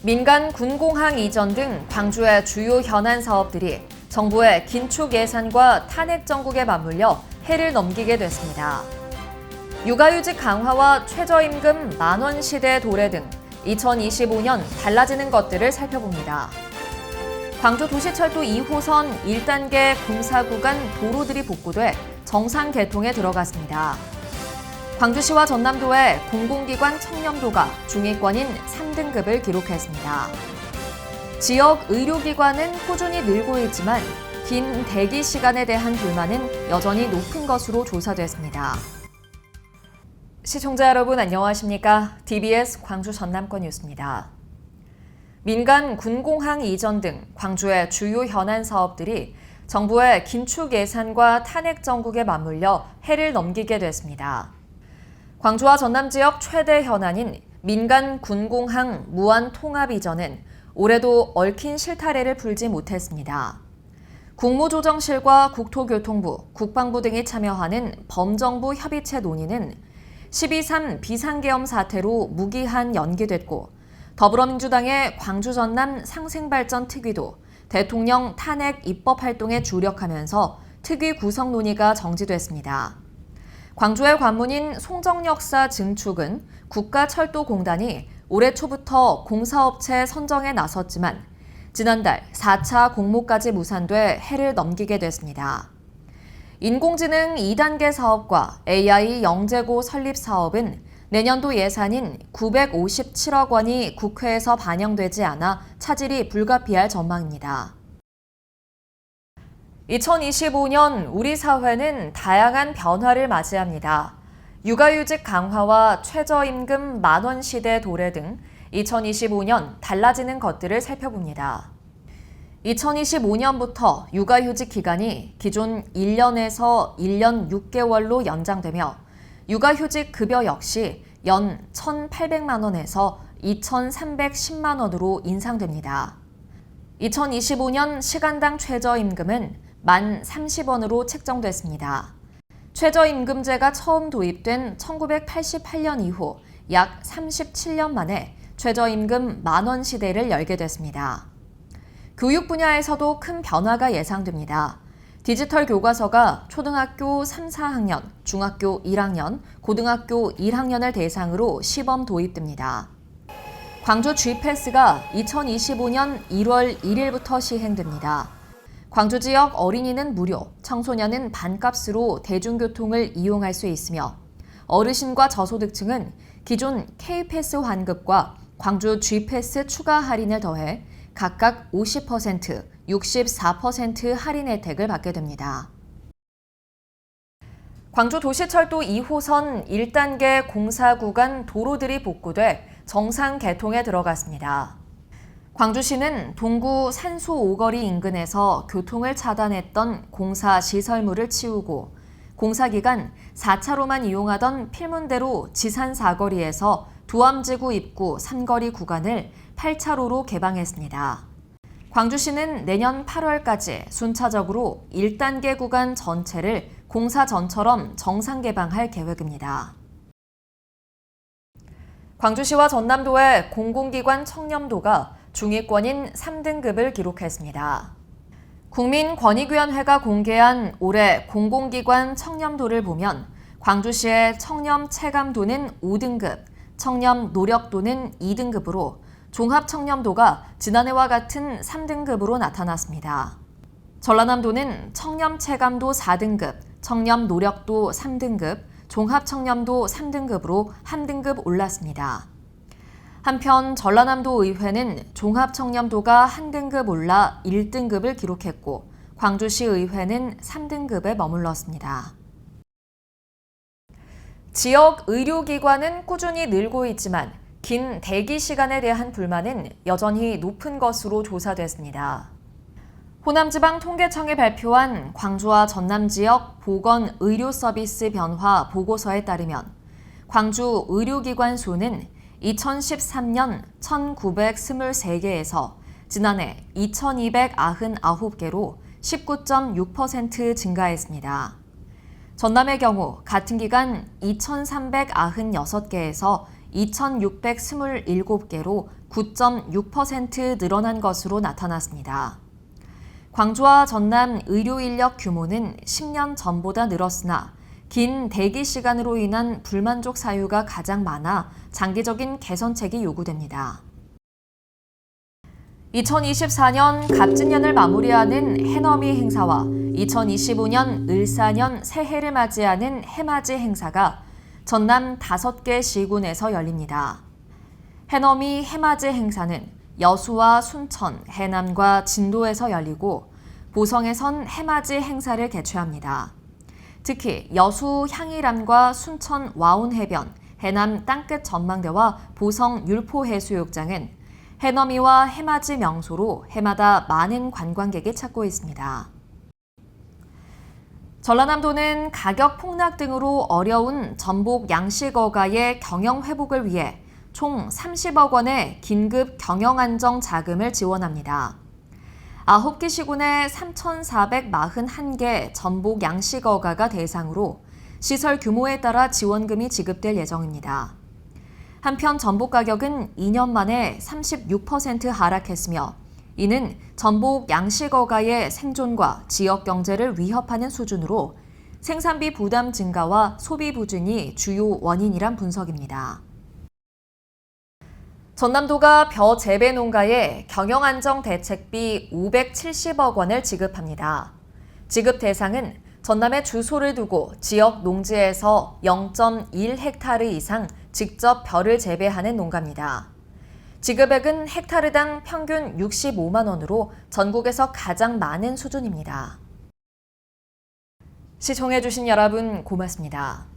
민간 군공항 이전 등 광주의 주요 현안 사업들이 정부의 긴축 예산과 탄핵 정국에 맞물려 해를 넘기게 됐습니다. 육아휴직 강화와 최저임금 만원 시대 도래 등 2025년 달라지는 것들을 살펴봅니다. 광주 도시철도 2호선 1단계 공사 구간 도로들이 복구돼 정상 개통에 들어갔습니다. 광주시와 전남도의 공공기관 청렴도가 중위권인 3등급을 기록했습니다. 지역 의료기관은 꾸준히 늘고 있지만 긴 대기 시간에 대한 불만은 여전히 높은 것으로 조사됐습니다. 시청자 여러분 안녕하십니까? TBS 광주 전남권 뉴스입니다. 민간 군공항 이전 등 광주의 주요 현안 사업들이 정부의 긴축 예산과 탄핵 정국에 맞물려 해를 넘기게 됐습니다. 광주와 전남 지역 최대 현안인 민간 군공항 무한 통합 이전은 올해도 얽힌 실타래를 풀지 못했습니다. 국무조정실과 국토교통부, 국방부 등이 참여하는 범정부 협의체 논의는 12.3 비상계엄 사태로 무기한 연기됐고 더불어민주당의 광주 전남 상생발전 특위도 대통령 탄핵 입법 활동에 주력하면서 특위 구성 논의가 정지됐습니다. 광주의 관문인 송정역사 증축은 국가철도공단이 올해 초부터 공사업체 선정에 나섰지만 지난달 4차 공모까지 무산돼 해를 넘기게 됐습니다. 인공지능 2단계 사업과 AI 영재고 설립 사업은 내년도 예산인 957억 원이 국회에서 반영되지 않아 차질이 불가피할 전망입니다. 2025년 우리 사회는 다양한 변화를 맞이합니다. 육아휴직 강화와 최저임금 만원 시대 도래 등 2025년 달라지는 것들을 살펴봅니다. 2025년부터 육아휴직 기간이 기존 1년에서 1년 6개월로 연장되며 육아휴직 급여 역시 연 1,800만 원에서 2,310만 원으로 인상됩니다. 2025년 시간당 최저임금은 만 30원으로 책정됐습니다. 최저임금제가 처음 도입된 1988년 이후 약 37년 만에 최저임금 만원 시대를 열게 됐습니다. 교육 분야에서도 큰 변화가 예상됩니다. 디지털 교과서가 초등학교 3, 4학년, 중학교 1학년, 고등학교 1학년을 대상으로 시범 도입됩니다. 광주 G패스가 2025년 1월 1일부터 시행됩니다. 광주 지역 어린이는 무료, 청소년은 반값으로 대중교통을 이용할 수 있으며 어르신과 저소득층은 기존 K패스 환급과 광주 G패스 추가 할인을 더해 각각 50%, 64% 할인 혜택을 받게 됩니다. 광주 도시철도 2호선 1단계 공사 구간 도로들이 복구돼 정상 개통에 들어갔습니다. 광주시는 동구 산소 오거리 인근에서 교통을 차단했던 공사 시설물을 치우고 공사 기간 4차로만 이용하던 필문대로 지산 사거리에서 두암지구 입구 3거리 구간을 8차로로 개방했습니다. 광주시는 내년 8월까지 순차적으로 1단계 구간 전체를 공사 전처럼 정상 개방할 계획입니다. 광주시와 전남도의 공공기관 청렴도가 중위권인 3등급을 기록했습니다. 국민권익위원회가 공개한 올해 공공기관 청렴도를 보면 광주시의 청렴 체감도는 5등급, 청렴 노력도는 2등급으로 종합 청렴도가 지난해와 같은 3등급으로 나타났습니다. 전라남도는 청렴 체감도 4등급, 청렴 노력도 3등급, 종합 청렴도 3등급으로 한 등급 올랐습니다. 한편 전라남도 의회는 종합 청렴도가 한 등급 올라 1등급을 기록했고 광주시 의회는 3등급에 머물렀습니다. 지역 의료기관은 꾸준히 늘고 있지만 긴 대기 시간에 대한 불만은 여전히 높은 것으로 조사됐습니다. 호남지방통계청이 발표한 광주와 전남 지역 보건 의료 서비스 변화 보고서에 따르면 광주 의료기관 수는 2013년 1923개에서 지난해 2299개로 19.6% 증가했습니다. 전남의 경우 같은 기간 2,396개에서 2,627개로 9.6% 늘어난 것으로 나타났습니다. 광주와 전남 의료 인력 규모는 10년 전보다 늘었으나 긴 대기 시간으로 인한 불만족 사유가 가장 많아 장기적인 개선책이 요구됩니다. 2024년 갑진년을 마무리하는 해넘이 행사와 2025년 을사년 새해를 맞이하는 해맞이 행사가 전남 5개 시군에서 열립니다. 해넘이 해맞이 행사는 여수와 순천, 해남과 진도에서 열리고 보성에선 해맞이 행사를 개최합니다. 특히 여수 향일암과 순천 와운해변, 해남 땅끝 전망대와 보성 율포해수욕장은 해넘이와 해맞이 명소로 해마다 많은 관광객이 찾고 있습니다. 전라남도는 가격 폭락 등으로 어려운 전복 양식 어가의 경영 회복을 위해 총 30억 원의 긴급 경영 안정 자금을 지원합니다. 9개 시군의 3,441개 전복 양식 어가가 대상으로 시설 규모에 따라 지원금이 지급될 예정입니다. 한편 전복 가격은 2년 만에 36% 하락했으며 이는 전복 양식 어가의 생존과 지역 경제를 위협하는 수준으로 생산비 부담 증가와 소비 부진이 주요 원인이란 분석입니다. 전남도가 벼 재배 농가에 경영 안정 대책비 570억 원을 지급합니다. 지급 대상은 전남에 주소를 두고 지역 농지에서 0.1헥타르 이상 직접 벼를 재배하는 농가입니다. 지급액은 헥타르당 평균 65만 원으로 전국에서 가장 많은 수준입니다. 시청해주신 여러분 고맙습니다.